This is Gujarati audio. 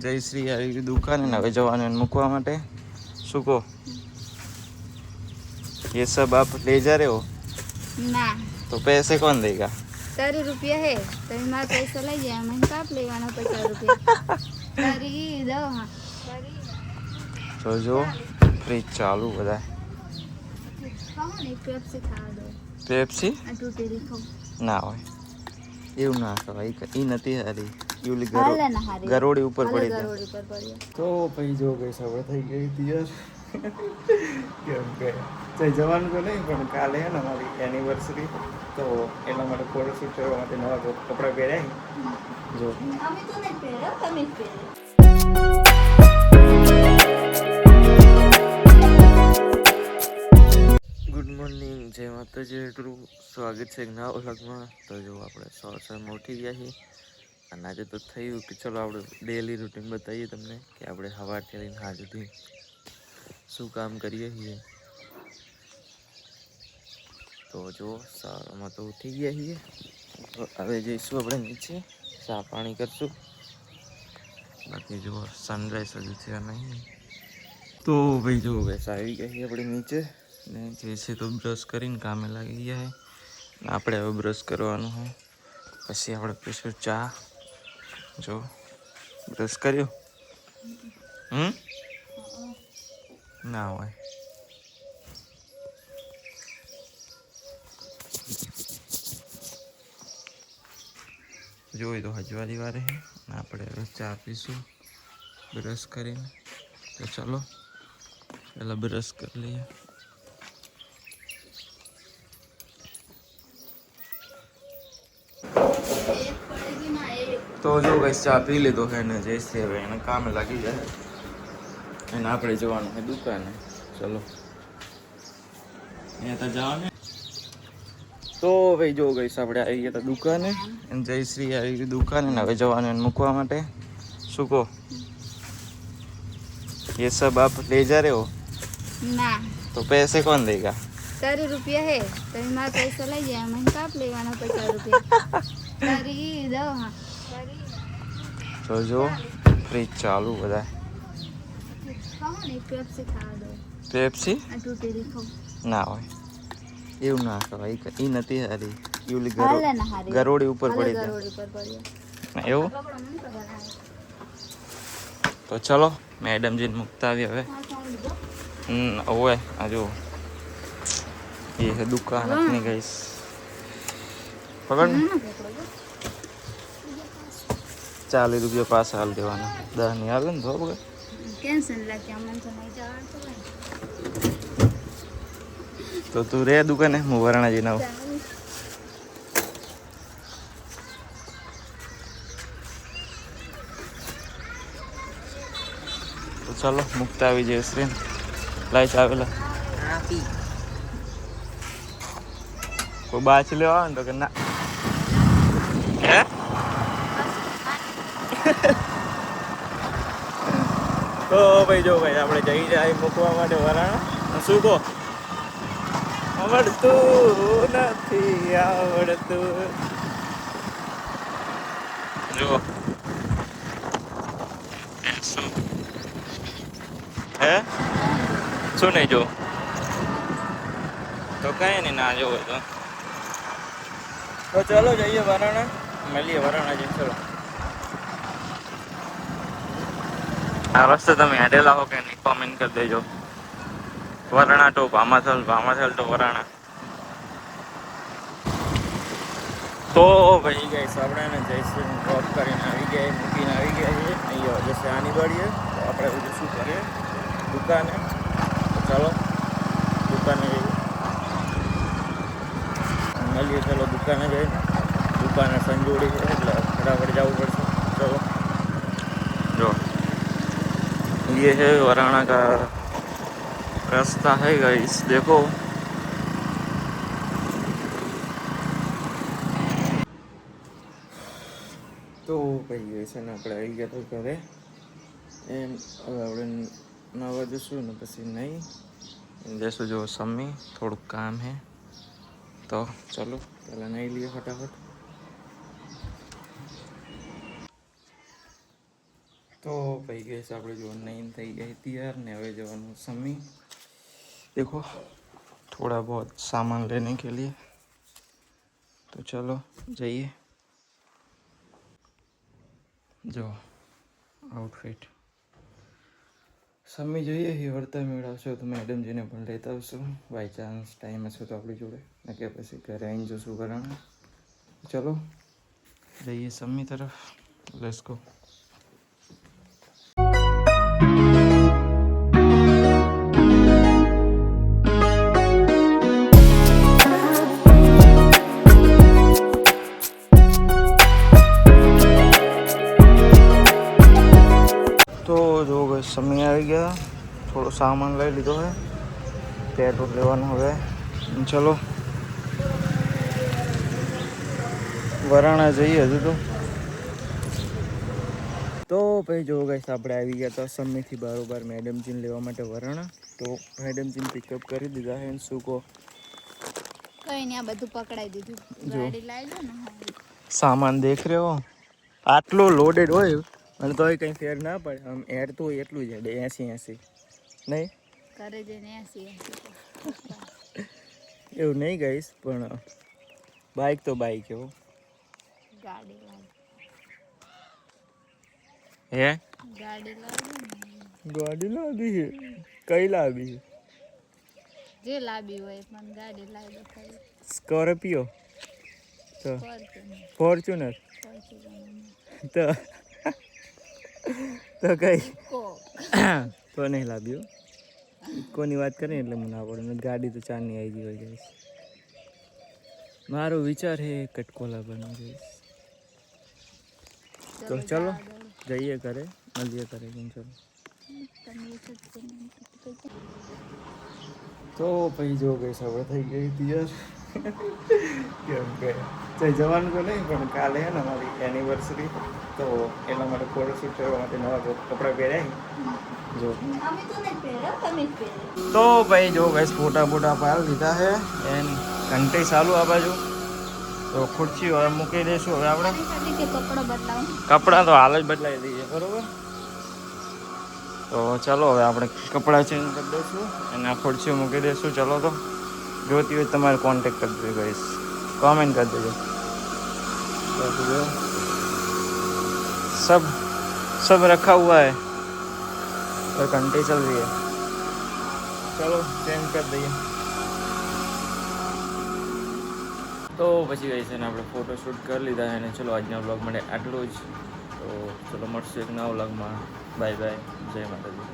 જયશ્રી આવી દુકાને ને હવે જવાનું એને મૂકવા માટે। શું કહો? ये सब आप ले जा रहे हो? ના तो पैसे कौन देगा? તારી રૂપિયા હે તમે મારા પૈસા લઈ જાય મને કાપ લેવાના 50 રૂપિયા તારી દો હા तो जो फ्रिज चालू बता કહો ને પેપ્સી ખાવા દો पेप्सी આ તૂટેલી ખાવ ना हो એવું ના કહેવાય ઈ નથી હારી યુલી હાલે ના હારી ગરોડી ઉપર હાલે પડી ગરોડી પર પડ્યા તો ભાઈ જો ગઈ સવાર થઈ ગઈ તૈયાર કેમ કે જઈ જવાનું તો નહીં પણ કાલે હે ને મારી એનિવર્સરી તો એના માટે ફોટોશૂટ કરવા માટે નવા કપડાં પહેર્યા જો અમે તો નહીં પહેર્યો તમે જ પહેર્યો ગુડ મોર્નિંગ જય માતાજી એટલું સ્વાગત છે નવા વ્લોગમાં। તો જો આપણે સવારમાં ઉઠી ગયા છીએ અને આજે તો થયું કે ચલો આપણે ડેલી રૂટીન બતાવીએ તમને કે આપણે સવારથી લઈને સાંજ સુધી શું કામ કરીએ છીએ। તો જો સવારમાં તો ઉઠી ગયા છીએ હવે જઈશું આપણે નીચે ચા પાણી કરશું બાકી જો સનરાઈઝ હજુ થયા નહીં। તો ભાઈ જો બસ આવી ગયા છીએ આપણે નીચે ને જઈશે તો બ્રશ કરીને કામે લાગી ગયા છે આપણે હવે બ્રશ કરવાનું હોય પછી આપણે પીશું ચા। જો બ્રશ કર્યો ના હોય જોઈ તો હજવારી વારે છે ને આપણે હવે ચા પીશું બ્રશ કરીને। તો ચલો પહેલાં બ્રશ કરી લઈએ। તો જો ગઈ ચા પી લીધો છે ને જયશ્રી હવે એને કામે લાગી જાય એને આપણે જવાનું છે દુકાને। ચલો અહીંયા તો જવાનું તો ભાઈ જો ગઈ આપણે આવી ગયા હતા દુકાને અને જયશ્રી આવી ગઈ દુકાને ને હવે જવાનું એને મૂકવા માટે। શું કહો? ये सब आप ले जा रहे हो? ના तो पैसे कौन देगा? તારી રૂપિયા હે તમે મારા પૈસા લઈ જાય મને કાપ લેવાના 50 રૂપિયા તારી દો હા तो जो फ्रिज चालू बता કહો ને પેપ્સી ખાવા દો पेप्सी આ તૂટેલી ખાવ ના હોય એવું ના કહેવાય ઈ નથી હારી યુલી હાલે ના હારી ગરોડી ઉપર હાલે પડી ગરોડી પર પડ્યા એવું તો ચલો મેડમજીને મૂકતા આવી હવે ઓવે આ જો એ છે દુકાન આપની ગઈશ પકડ ને 40 રૂપિયા પાછા હાલ દેવાના 10 ની હાલે ને તો બગડ કેન્સલ લાગ્યા મને તો નહીં જવાનું તો તું રે દુકાને હું વરણા જઈને આવું। તો ચાલો મુકતા આવી જઈએ શ્રી લાઈટ આવેલા કોઈ બાચ લેવા આવે ને તો કે ના હે તો ભાઈ જો ભાઈ આપણે જઈ જાય મૂકવા માટે વરાણા શું કહો? આવડતું નથી આવડતું જો હે શું નહીં જો તો કઈ નહીં ના જો હોય તો ચલો જઈએ વરાણા મળીએ વરાણા જઈને ચલો। આ રસ્તે તમે હેડેલા હો કે નહીં કોમેન્ટ કરી દેજો। વરાણા તો ભામાથલ તો વરાણા। તો ભાઈ ગઈ આપણે ને જયશ્રી ડ્રોપ કરીને આવી ગયા મૂકીને આવી ગયા છીએ અહીંયા જશે આની વાળીએ તો આપણે બધું શું કરીએ દુકાને। તો ચાલો દુકાને જઈએ મળીએ ચાલો દુકાને જઈને દુકાને સંજોડી છે એટલે ફટાફટ જવું પડશે। ચલો જો ये है वराणा का रास्ता है गाइस देखो। તો ભાઈ છે ને આપણે આવી ગયા તો ઘરે એમ હવે આપણે નાવા જશું ને પછી નહીં જઈશું જો સમ્મી થોડુંક કામ હે તો ચલો પહેલાં નહીં લઈએ ફટાફટ। तो भाई गए આપણે જો નહીં થઈ ગઈ તૈયાર ને હવે જવાનું સમી देखो थोड़ा बहुत सामान लेने के लिए तो चलो जाइए जो आउटफिट સમી જોઈએ એ વર્તા મેળવશો તો મેડમજીને પણ લેતા આવશું બાય ચાન્સ ટાઈમ હશે તો આપણી જોડે ને કે પછી ઘરે આવીને જોશું કરવાનું ચલો જઈએ સમી તરફ લેટ્સ ગો तो जो समय आ गया थोड़ा सामान लई लीधो है पेट्रोल लेवानो हवे चलो वराणा जइए हजू तो भाई जो गई આપણે આવી ગયા તો સમીથી બરોબર મેડમજીને લેવા માટે વરાણા તો મેડમજીને પિકઅપ કરી દીધા હે શું કહો કઈ નહીં આ બધું પકડાઈ દીધું ગાડી લાવી દો ને સામાન દેખ રહ્યો આટલો લોડેડ હોય અને તોય કંઈ ફેર ના પડે આમ એર તો એટલું જ 80 નહીં કરે જઈને 80 એવું નહીં ગઈશ પણ બાઇક તો બાઇક હો ગાડી લાવી હે ગાડી લાવી ગાડી લાવી છે કઈ લાવી છે જે લાવી હોય પણ ગાડી લાવી દો ખરી સ્કોર્પિયો તો ફોર્ચ્યુનર તો તો કઈ તો નહીં લાવ્યો કોની વાત કરીને એટલે મને આવડે ગાડી તો ચારની આવી ગઈ હોય જઈશ મારો વિચાર હે કટકોલા બની જઈશ તો ચલો જઈએ ઘરે મળીએ ઘરે કેમ ચલો તો પછી જો ગઈ સવાર થઈ ગઈ તૈયાર કેમ કે જઈ જવાનું તો નહીં પણ કાલે હે ને મારી એનિવર્સરી તો એના માટે ફોટોશૂટ કરવા માટે નવા કપડાં પહેર્યા જો તો ભાઈ જો ગઈશ ફોટા બોટા પાડી લીધા છે એન ઘંટી ચાલુ આ બાજુ તો ખુરશી હવે મૂકી દઈશું હવે આપણે કપડાં તો હાલ જ બદલાવી દઈએ બરોબર તો ચાલો હવે આપણે કપડાં ચેન્જ કરી દઈશું અને આ ખુરશી મૂકી દઈશું ચલો તો જોતી હોય તમારે કોન્ટેક્ટ કરી દેજો ગઈશ कमेंट कर दीजिए सब रखा हुआ है और घंटी चल रही है चलो चेंज कर दઈએ તો પછી ગઈ છે ને આપણે ફોટોશૂટ કરી લીધા અને ચલો આજના વ્લોગ માટે આટલું જ તો ચલો મળશું એક નવા વ્લોગમાં બાય બાય જય માતાજી